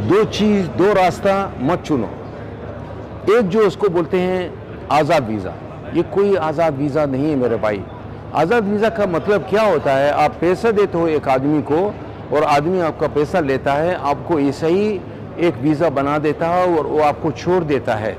दो रास्ता मत चुनो। एक जो उसको बोलते हैं आज़ाद वीज़ा, ये कोई आज़ाद वीज़ा नहीं है मेरे भाई। आज़ाद वीज़ा का मतलब क्या होता है, आप पैसा देते हो एक आदमी को और आदमी आपका पैसा लेता है, आपको ऐसा ही एक वीज़ा बना देता है और वो आपको छोड़ देता है,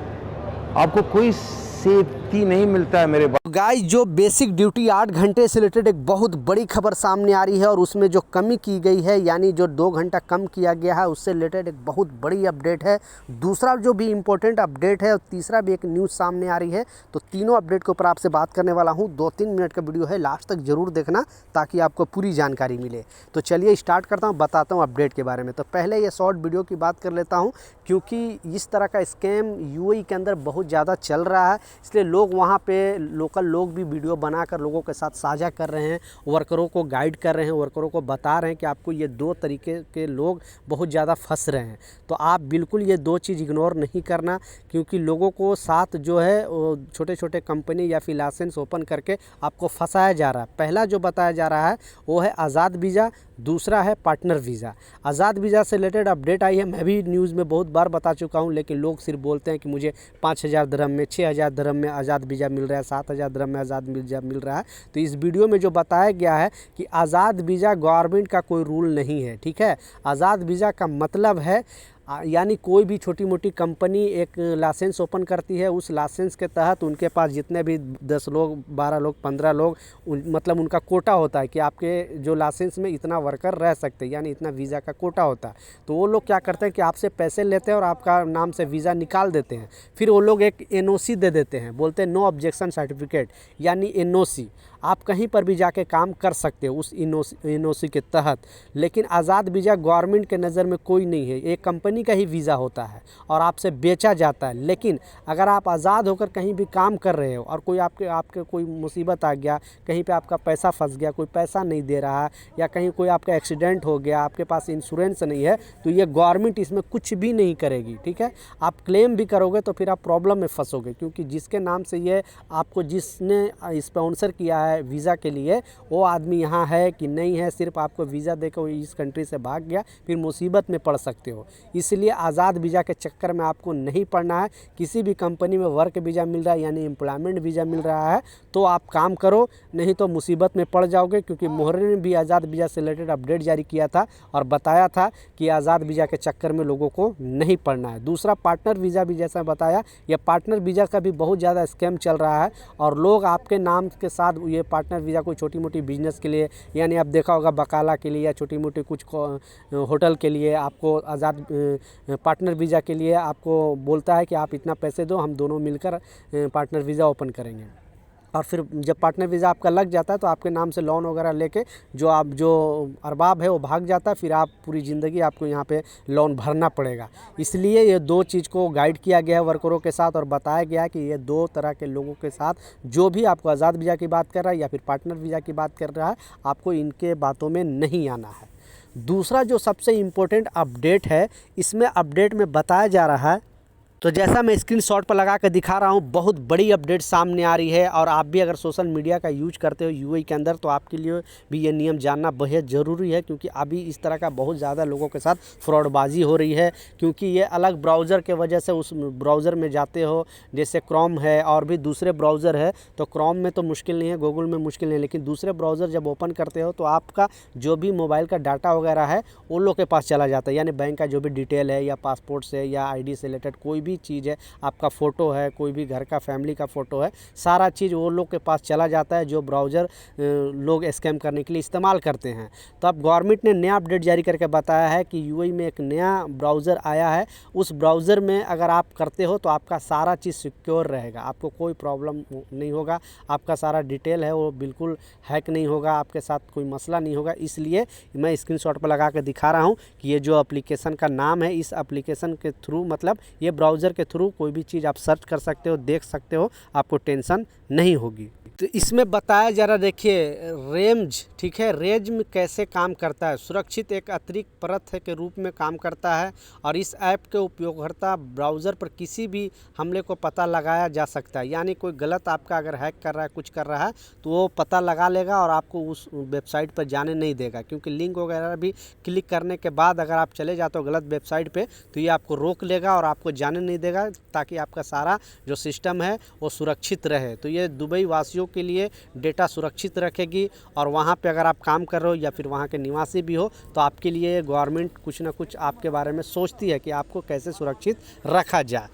आपको कोई सेफ्टी नहीं मिलता है मेरे भाई। गाइस, जो बेसिक ड्यूटी 8 घंटे से रिलेटेड एक बहुत बड़ी खबर सामने आ रही है और उसमें जो कमी की गई है, यानी जो 2 घंटा कम किया गया है, उससे रिलेटेड एक बहुत बड़ी अपडेट है। दूसरा जो भी इम्पोर्टेंट अपडेट है और तीसरा भी एक न्यूज़ सामने आ रही है। तो तीनों अपडेट के ऊपर आपसे बात करने वाला हूँ। 2-3 मिनट का वीडियो है, लास्ट तक ज़रूर देखना ताकि आपको पूरी जानकारी मिले। तो चलिए स्टार्ट करता हूँ, बताता हूँ अपडेट के बारे में। तो पहले ये शॉर्ट वीडियो की बात कर लेता हूँ, क्योंकि इस तरह का स्कैम यूएई के अंदर बहुत ज़्यादा चल रहा है, इसलिए लोग वहाँ पे लोकल लोग भी वीडियो बनाकर लोगों के साथ साझा कर रहे हैं, वर्करों को गाइड कर रहे हैं, वर्करों को बता रहे हैं कि आपको ये 2 तरीके के लोग बहुत ज़्यादा फंस रहे हैं। तो आप बिल्कुल ये 2 चीज़ इग्नोर नहीं करना, क्योंकि लोगों को साथ जो है छोटे छोटे कंपनी या फिर लाइसेंस ओपन करके आपको फंसाया जा रहा है। पहला जो बताया जा रहा है वो है आज़ाद वीज़ा, दूसरा है पार्टनर वीज़ा। आज़ाद वीज़ा से रिलेटेड अपडेट आई है, मैं भी न्यूज़ में बहुत बार बता चुका हूं, लेकिन लोग सिर्फ बोलते हैं कि मुझे 5,000 दिरहम में, 6,000 दिरहम में आज़ाद वीज़ा मिल रहा है, 7,000 दिरहम में आज़ाद वीज़ा मिल रहा है। तो इस वीडियो में जो बताया गया है कि आज़ाद वीज़ा गवर्नमेंट का कोई रूल नहीं है, ठीक है। आज़ाद वीज़ा का मतलब है यानी कोई भी छोटी मोटी कंपनी एक लाइसेंस ओपन करती है, उस लाइसेंस के तहत उनके पास जितने भी 10 लोग, 12 लोग, 15 लोग मतलब उनका कोटा होता है कि आपके जो लाइसेंस में इतना वर्कर रह सकते हैं, यानी इतना वीज़ा का कोटा होता है। तो वो लोग क्या करते हैं कि आपसे पैसे लेते हैं और आपका नाम से वीज़ा निकाल देते हैं। फिर वो लोग एक एनओसी दे देते हैं, बोलते हैं नो ऑब्जेक्शन सर्टिफिकेट, यानी एनओसी। आप कहीं पर भी जाके काम कर सकते हो उस एनओसी के तहत। लेकिन आज़ाद वीज़ा गवर्नमेंट के नज़र में कोई नहीं है, एक कंपनी का ही वीज़ा होता है और आपसे बेचा जाता है। लेकिन अगर आप आज़ाद होकर कहीं भी काम कर रहे हो और कोई आपके कोई मुसीबत आ गया, कहीं पे आपका पैसा फंस गया, कोई पैसा नहीं दे रहा है, या कहीं कोई आपका एक्सीडेंट हो गया, आपके पास इंश्योरेंस नहीं है, तो ये गवर्नमेंट इसमें कुछ भी नहीं करेगी, ठीक है। आप क्लेम भी करोगे तो फिर आप प्रॉब्लम में फंसोगे, क्योंकि जिसके नाम से ये आपको जिसने स्पॉन्सर किया है वीज़ा के लिए, वो आदमी यहाँ है कि नहीं है, सिर्फ आपको वीज़ा देकर वो इस कंट्री से भाग गया, फिर मुसीबत में पड़ सकते हो। इसलिए आज़ाद वीज़ा के चक्कर में आपको नहीं पड़ना है। किसी भी कंपनी में वर्क वीज़ा मिल रहा है, यानी एम्प्लॉयमेंट वीज़ा मिल रहा है, तो आप काम करो, नहीं तो मुसीबत में पड़ जाओगे। क्योंकि मोहरे ने भी आज़ाद वीज़ा से रिलेटेड अपडेट जारी किया था और बताया था कि आज़ाद वीज़ा के चक्कर में लोगों को नहीं पड़ना है। दूसरा पार्टनर वीज़ा भी जैसा बताया, यह पार्टनर वीज़ा का भी बहुत ज़्यादा स्कैम चल रहा है और लोग आपके नाम के साथ ये पार्टनर वीज़ा कोई छोटी मोटी बिजनेस के लिए, यानी आप देखा होगा बकाला के लिए या छोटी मोटी कुछ होटल के लिए आपको आज़ाद पार्टनर वीज़ा के लिए आपको बोलता है कि आप इतना पैसे दो, हम दोनों मिलकर पार्टनर वीज़ा ओपन करेंगे। और फिर जब पार्टनर वीज़ा आपका लग जाता है तो आपके नाम से लोन वगैरह लेके जो अरबाब है वो भाग जाता है, फिर आप पूरी ज़िंदगी आपको यहाँ पे लोन भरना पड़ेगा। इसलिए ये 2 चीज़ को गाइड किया गया है वर्करों के साथ और बताया गया है कि ये 2 तरह के लोगों के साथ, जो भी आपको आज़ाद वीज़ा की बात कर रहा है या फिर पार्टनर वीज़ा की बात कर रहा है, आपको इनके बातों में नहीं आना है। दूसरा जो सबसे इम्पोर्टेंट अपडेट है, इसमें अपडेट में बताया जा रहा है, तो जैसा मैं स्क्रीनशॉट पर लगा कर दिखा रहा हूँ, बहुत बड़ी अपडेट सामने आ रही है। और आप भी अगर सोशल मीडिया का यूज करते हो यूएई के अंदर, तो आपके लिए भी ये नियम जानना बेहद ज़रूरी है, क्योंकि अभी इस तरह का बहुत ज़्यादा लोगों के साथ फ्रॉडबाजी हो रही है। क्योंकि ये अलग ब्राउज़र के वजह से उस ब्राउज़र में जाते हो, जैसे क्रोम है और भी दूसरे ब्राउज़र है, तो क्रोम में तो मुश्किल नहीं है, गूगल में मुश्किल नहीं है, लेकिन दूसरे ब्राउज़र जब ओपन करते हो तो आपका जो भी मोबाइल का डाटा वगैरह है उन लोग के पास चला जाता है। यानी बैंक का जो भी डिटेल है या पासपोर्ट से या ID से रिलेटेड कोई भी चीज़ है, आपका फ़ोटो है, कोई भी घर का फैमिली का फ़ोटो है, सारा चीज़ वो लोग के पास चला जाता है जो ब्राउज़र लोग स्कैम करने के लिए इस्तेमाल करते हैं। तो अब गवर्नमेंट ने नया अपडेट जारी करके बताया है कि यूएई में एक नया ब्राउज़र आया है, उस ब्राउज़र में अगर आप करते हो तो आपका सारा चीज़ सिक्योर रहेगा, आपको कोई प्रॉब्लम नहीं होगा, आपका सारा डिटेल है वो बिल्कुल हैक नहीं होगा, आपके साथ कोई मसला नहीं होगा। इसलिए मैं स्क्रीनशॉट पर लगा कर दिखा रहा हूँ कि ये जो एप्लीकेशन का नाम है, इस एप्लीकेशन के थ्रू, मतलब ये ब्राउज़र के थ्रू कोई भी चीज़ आप सर्च कर सकते हो, देख सकते हो, आपको टेंशन नहीं होगी। तो इसमें बताया जरा देखिए रेंज, ठीक है, रेंज में कैसे काम करता है। सुरक्षित एक अतिरिक्त परत है के रूप में काम करता है और इस ऐप के उपयोगकर्ता ब्राउज़र पर किसी भी हमले को पता लगाया जा सकता है। यानी कोई गलत आपका अगर हैक कर रहा है, कुछ कर रहा है, तो वो पता लगा लेगा और आपको उस वेबसाइट पर जाने नहीं देगा, क्योंकि लिंक वगैरह भी क्लिक करने के बाद अगर आप चले जाते हो गलत वेबसाइट पे तो ये आपको रोक लेगा और आपको जाने नहीं देगा, ताकि आपका सारा जो सिस्टम है वो सुरक्षित रहे। तो ये दुबई वासियों के लिए डेटा सुरक्षित रखेगी और वहाँ पे अगर आप काम कर रहे हो या फिर वहाँ के निवासी भी हो तो आपके लिए गवर्नमेंट कुछ ना कुछ आपके बारे में सोचती है कि आपको कैसे सुरक्षित रखा जाए।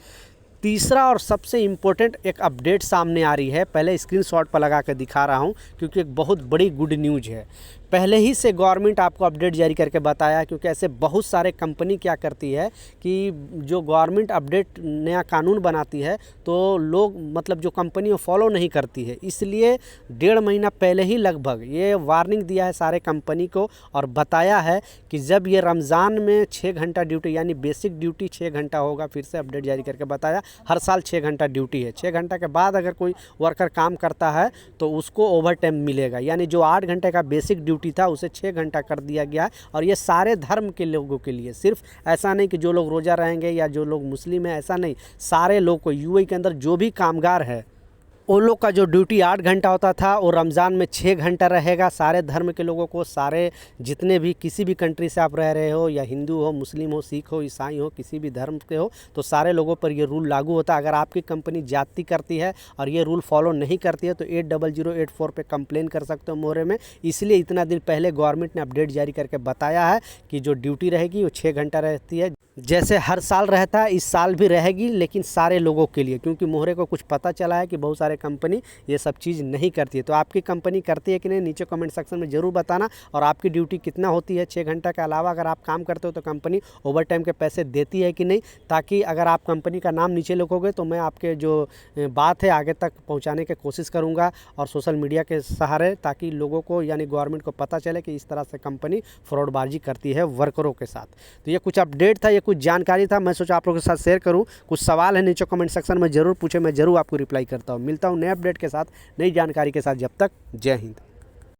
तीसरा और सबसे इम्पोर्टेंट एक अपडेट सामने आ रही है, पहले स्क्रीनशॉट पर लगा कर दिखा रहा हूँ क्योंकि एक बहुत बड़ी गुड न्यूज़ है। पहले ही से गवर्नमेंट आपको अपडेट जारी करके बताया, क्योंकि ऐसे बहुत सारे कंपनी क्या करती है कि जो गवर्नमेंट अपडेट नया कानून बनाती है तो लोग मतलब जो कंपनी वो फॉलो नहीं करती है, इसलिए 1.5 महीना पहले ही लगभग ये वार्निंग दिया है सारे कंपनी को और बताया है कि जब ये रमज़ान में 6 घंटा ड्यूटी यानी बेसिक ड्यूटी 6 घंटा होगा, फिर से अपडेट जारी करके बताया हर साल 6 घंटा ड्यूटी है। 6 घंटा के बाद अगर कोई वर्कर काम करता है तो उसको ओवर टाइम मिलेगा, यानी जो 8 घंटे का बेसिक ड्यूटी था उसे 6 घंटा कर दिया गया है। और ये सारे धर्म के लोगों के लिए, सिर्फ ऐसा नहीं कि जो लोग रोज़ा रहेंगे या जो लोग मुस्लिम हैं, ऐसा नहीं, सारे लोग को यूएई के अंदर जो भी कामगार है उन लोग का जो ड्यूटी 8 घंटा होता था वो रमज़ान में 6 घंटा रहेगा। सारे धर्म के लोगों को, सारे जितने भी किसी भी कंट्री से आप रह रहे हो, या हिंदू हो, मुस्लिम हो, सिख हो, ईसाई हो, किसी भी धर्म के हो, तो सारे लोगों पर ये रूल लागू होता है। अगर आपकी कंपनी ज्यादती करती है और ये रूल फॉलो नहीं करती है तो 80084 पे कंप्लेन कर सकते हो मोहरे में। इसलिए इतना दिन पहले गवर्नमेंट ने अपडेट जारी करके बताया है कि जो ड्यूटी रहेगी वो 6 घंटा रहती है, जैसे हर साल रहता है इस साल भी रहेगी, लेकिन सारे लोगों के लिए, क्योंकि मोहरे को कुछ पता चला है कि बहुत सारे कंपनी ये सब चीज़ नहीं करती है। तो आपकी कंपनी करती है कि नहीं, नीचे कमेंट सेक्शन में ज़रूर बताना। और आपकी ड्यूटी कितना होती है, 6 घंटा के अलावा अगर आप काम करते हो तो कंपनी ओवर टाइम के पैसे देती है कि नहीं, ताकि अगर आप कंपनी का नाम नीचे लिखोगे तो मैं आपके जो बात है आगे तक पहुँचाने की कोशिश करूँगा और सोशल मीडिया के सहारे, ताकि लोगों को यानी गवर्नमेंट को पता चले कि इस तरह से कंपनी फ्रॉडबाजी करती है वर्करों के साथ। तो ये कुछ अपडेट था, ये कुछ जानकारी था, मैं सोचा आप लोगों के साथ शेयर करूं। कुछ सवाल है नीचे कमेंट सेक्शन में ज़रूर पूछे, मैं ज़रूर आपको रिप्लाई करता हूं। मिलता हूं नए अपडेट के साथ, नई जानकारी के साथ। जब तक जय हिंद।